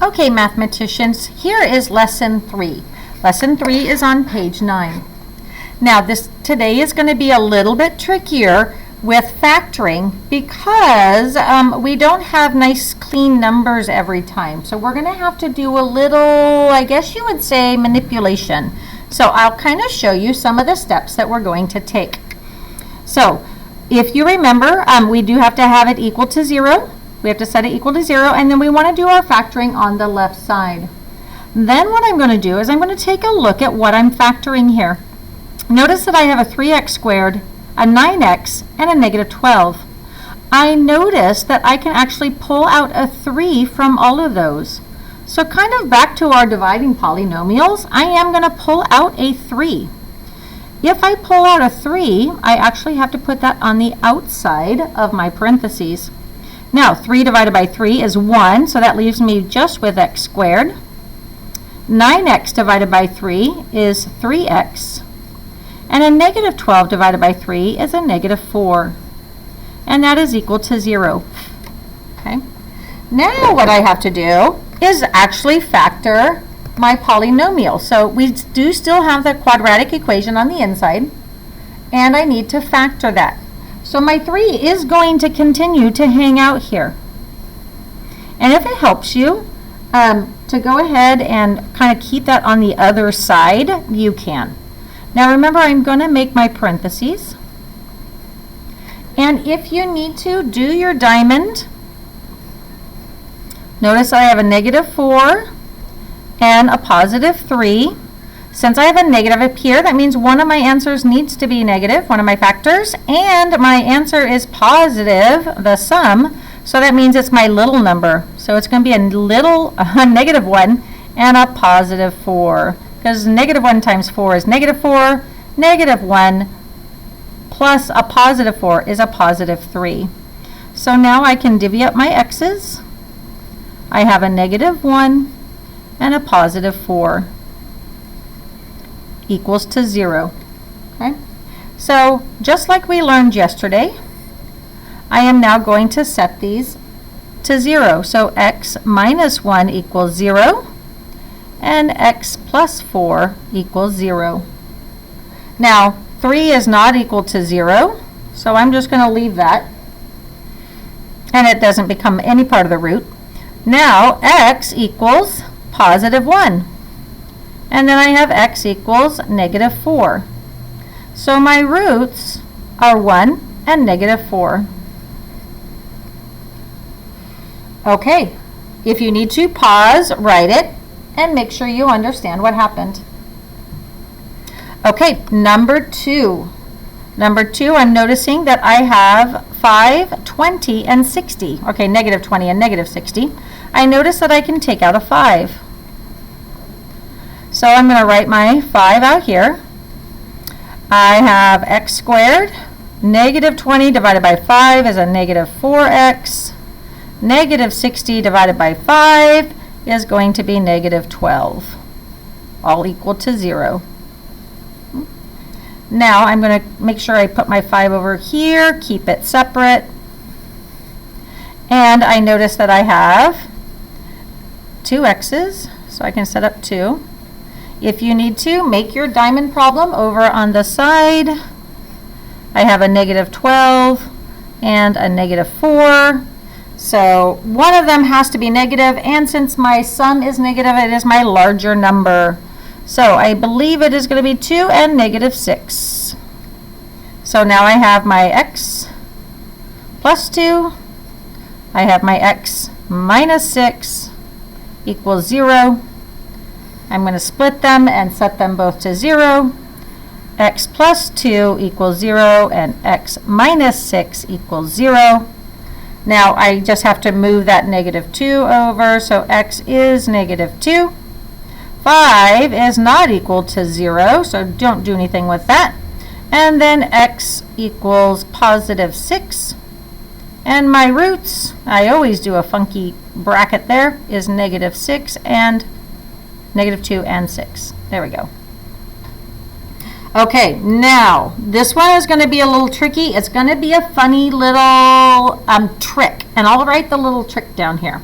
Okay, mathematicians, here is lesson 3. Lesson 3 is on page 9. Now, today is going to be a little bit trickier with factoring because we don't have nice clean numbers every time. So we're going to have to do a little, I guess you would say, manipulation. So I'll kind of show you some of the steps that we're going to take. So if you remember, we do have to have it equal to 0. We have to set it equal to 0, and then we want to do our factoring on the left side. Then what I'm going to do is I'm going to take a look at what I'm factoring here. Notice that I have a 3x squared, a 9x, and a negative 12. I notice that I can actually pull out a 3 from all of those. So kind of back to our dividing polynomials, I am going to pull out a 3. If I pull out a 3, I actually have to put that on the outside of my parentheses. Now, 3 divided by 3 is 1, so that leaves me just with x squared. 9x divided by 3 is 3x. And a negative 12 divided by 3 is a negative 4. And that is equal to 0. Okay. Now what I have to do is actually factor my polynomial. So we do still have the quadratic equation on the inside, and I need to factor that. So my 3 is going to continue to hang out here. And if it helps you to go ahead and kind of keep that on the other side, you can. Now remember, I'm going to make my parentheses. And if you need to, do your diamond. Notice I have a negative 4 and a positive 3. Since I have a negative up here, that means one of my answers needs to be negative, one of my factors, and my answer is positive, the sum, so that means it's my little number. So it's going to be a negative 1 and a positive 4, because negative 1 times 4 is negative 4, negative 1 plus a positive 4 is a positive 3. So now I can divvy up my x's. I have a negative 1 and a positive 4. Equals to 0. Okay? So just like we learned yesterday, I am now going to set these to 0. So x minus 1 equals 0, and x plus 4 equals 0. Now 3 is not equal to 0, so I'm just going to leave that, and it doesn't become any part of the root. Now x equals positive 1. And then I have x equals negative 4. So my roots are 1 and negative 4. Okay, if you need to, pause, write it, and make sure you understand what happened. Okay, number 2. Number 2, I'm noticing that I have 5, 20, and 60. Okay, negative 20 and negative 60. I notice that I can take out a 5. So I'm going to write my 5 out here. I have x squared. Negative 20 divided by 5 is a negative 4x. Negative 60 divided by 5 is going to be negative 12. All equal to 0. Now I'm going to make sure I put my 5 over here, keep it separate. And I notice that I have 2 x's, so I can set up 2. If you need to, make your diamond problem over on the side. I have a negative 12 and a negative 4. So one of them has to be negative, and since my sum is negative, it is my larger number. So I believe it is going to be 2 and negative 6. So now I have my x plus 2. I have my x minus 6 equals 0. I'm going to split them and set them both to 0. X plus 2 equals 0, and x minus 6 equals 0. Now I just have to move that negative 2 over, so x is negative 2. 5 is not equal to 0, so don't do anything with that. And then x equals positive 6. And my roots, I always do a funky bracket there, is negative 6 and negative 2 and 6. There we go. Okay, now this one is going to be a little tricky. It's going to be a funny little trick, and I'll write the little trick down here.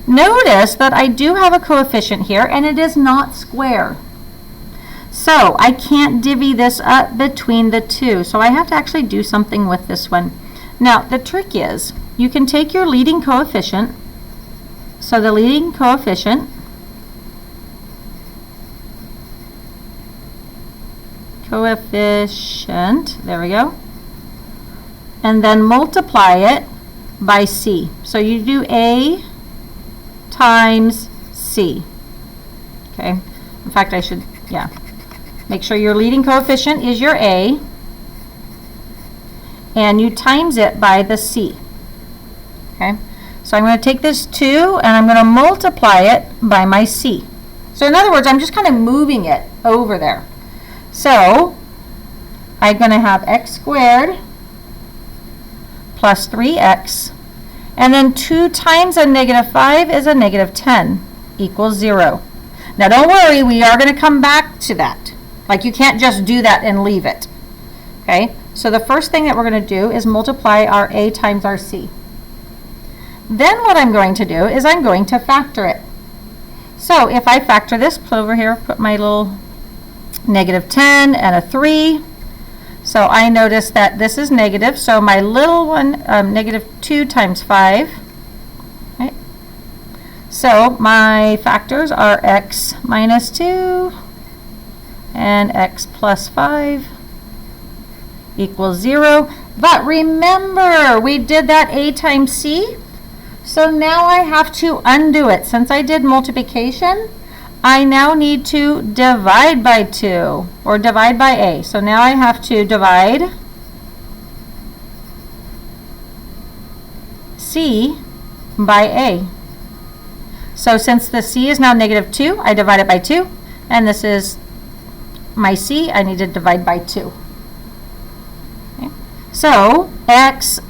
Notice that I do have a coefficient here, and it is not square. So I can't divvy this up between the two. So I have to actually do something with this one. Now, the trick is, you can take your leading coefficient. So the leading coefficient there we go, and then multiply it by C. So you do A times C. Okay, in fact I should, make sure your leading coefficient is your A, and you times it by the C. Okay, so I'm going to take this 2 and I'm going to multiply it by my C. So in other words, I'm just kind of moving it over there. So I'm going to have x squared plus 3x, and then 2 times a negative 5 is a negative 10 equals 0. Now don't worry, we are going to come back to that. Like, you can't just do that and leave it. Okay, so the first thing that we're going to do is multiply our a times our c. Then what I'm going to do is I'm going to factor it. So if I factor this, put over here, put my little negative 10 and a 3. So I notice that this is negative, so my little one, negative 2 times 5. Okay. So my factors are x minus 2 and x plus 5 equals 0. But remember, we did that a times c. So now I have to undo it. Since I did multiplication, I now need to divide by 2, or divide by a. So now I have to divide c by a. So since the c is now negative 2, I divide it by 2, and this is my c, I need to divide by 2. Okay. So x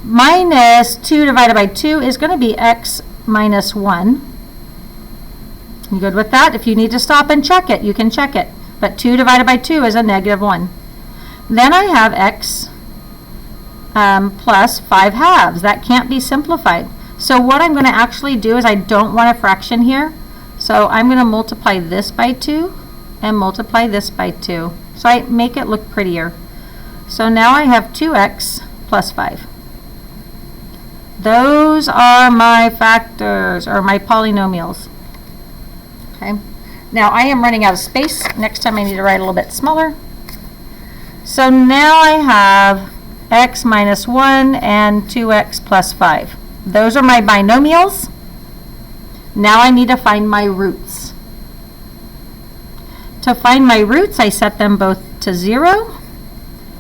minus 2 divided by 2 is going to be x minus 1. You good with that? If you need to stop and check it, you can check it. But 2 divided by 2 is a negative 1. Then I have x plus 5 halves. That can't be simplified. So what I'm going to actually do is, I don't want a fraction here. So I'm going to multiply this by 2 and multiply this by 2. So I make it look prettier. So now I have 2x plus 5. Those are my factors, or my polynomials. Okay. Now I am running out of space. Next time I need to write a little bit smaller. So now I have x minus 1 and 2x plus 5. Those are my binomials. Now I need to find my roots. To find my roots, I set them both to 0.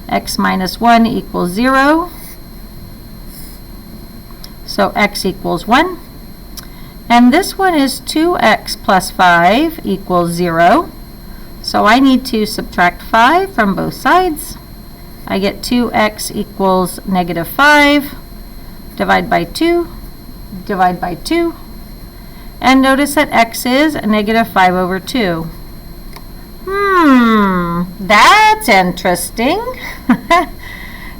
X minus 1 equals 0. So x equals 1. And this one is 2x plus 5 equals 0. So I need to subtract 5 from both sides. I get 2x equals negative 5. Divide by 2. Divide by 2. And notice that x is negative 5 over 2. That's interesting.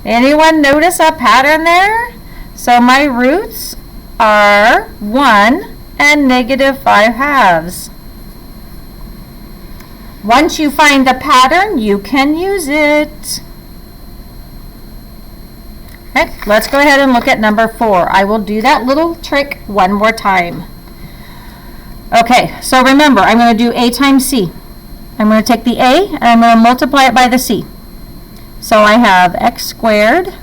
Anyone notice a pattern there? So my roots are 1 and negative 5 halves. Once you find the pattern, you can use it. Okay, let's go ahead and look at number 4. I will do that little trick one more time. Okay, so remember, I'm going to do a times c. I'm going to take the a and I'm going to multiply it by the c. So I have x squared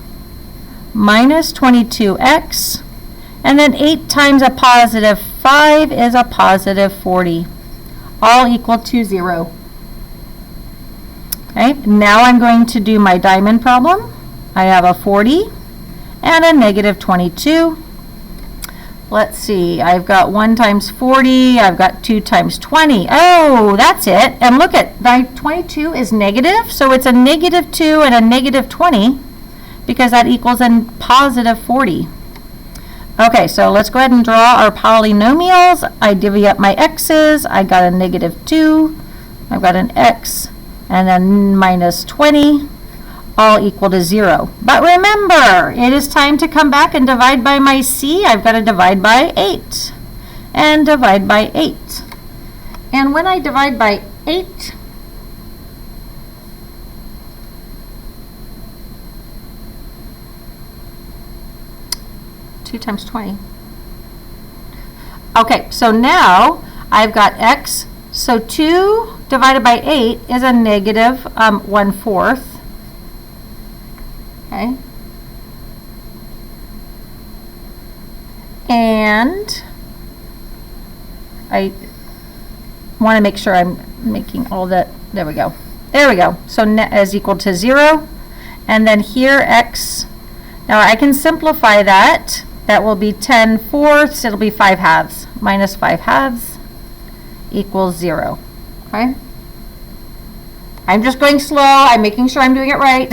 minus 22x, and then 8 times a positive 5 is a positive 40, all equal to 0. Okay, now I'm going to do my diamond problem. I have a 40 and a negative 22. Let's see, I've got 1 times 40, I've got 2 times 20. Oh, that's it. And look at, my 22 is negative, so it's a negative 2 and a negative 20, because that equals a positive 40. Okay, so let's go ahead and draw our polynomials. I divvy up my x's. I got a negative 2. I've got an x, and then minus 20. all equal to 0. But remember, it is time to come back and divide by my c. I've got to divide by 8 and divide by 8. And when I divide by 8, two times 20. Okay, so now I've got x. So 2 divided by 8 is a negative 1/4. Okay. And I want to make sure I'm making all that. There we go. There we go. So net is equal to 0. And then here x. Now I can simplify that. That will be 10/4. It'll be 5/2 minus 5/2 equals 0. Okay? I'm just going slow. I'm making sure I'm doing it right.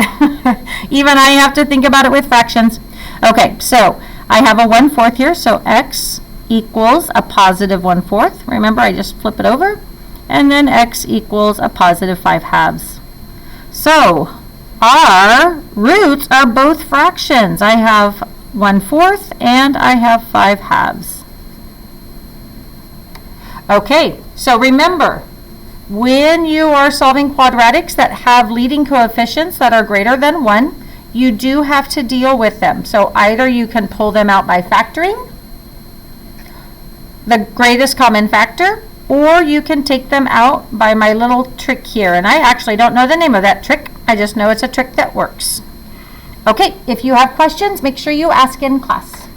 Even I have to think about it with fractions. Okay, so I have a 1/4 here, so x equals a positive 1/4. Remember, I just flip it over. And then x equals a positive 5/2. So our roots are both fractions. I have 1/4 and I have 5/2. Okay, so remember, when you are solving quadratics that have leading coefficients that are greater than 1, you do have to deal with them. So either you can pull them out by factoring, the greatest common factor, or you can take them out by my little trick here. And I actually don't know the name of that trick. I just know it's a trick that works. Okay, if you have questions, make sure you ask in class.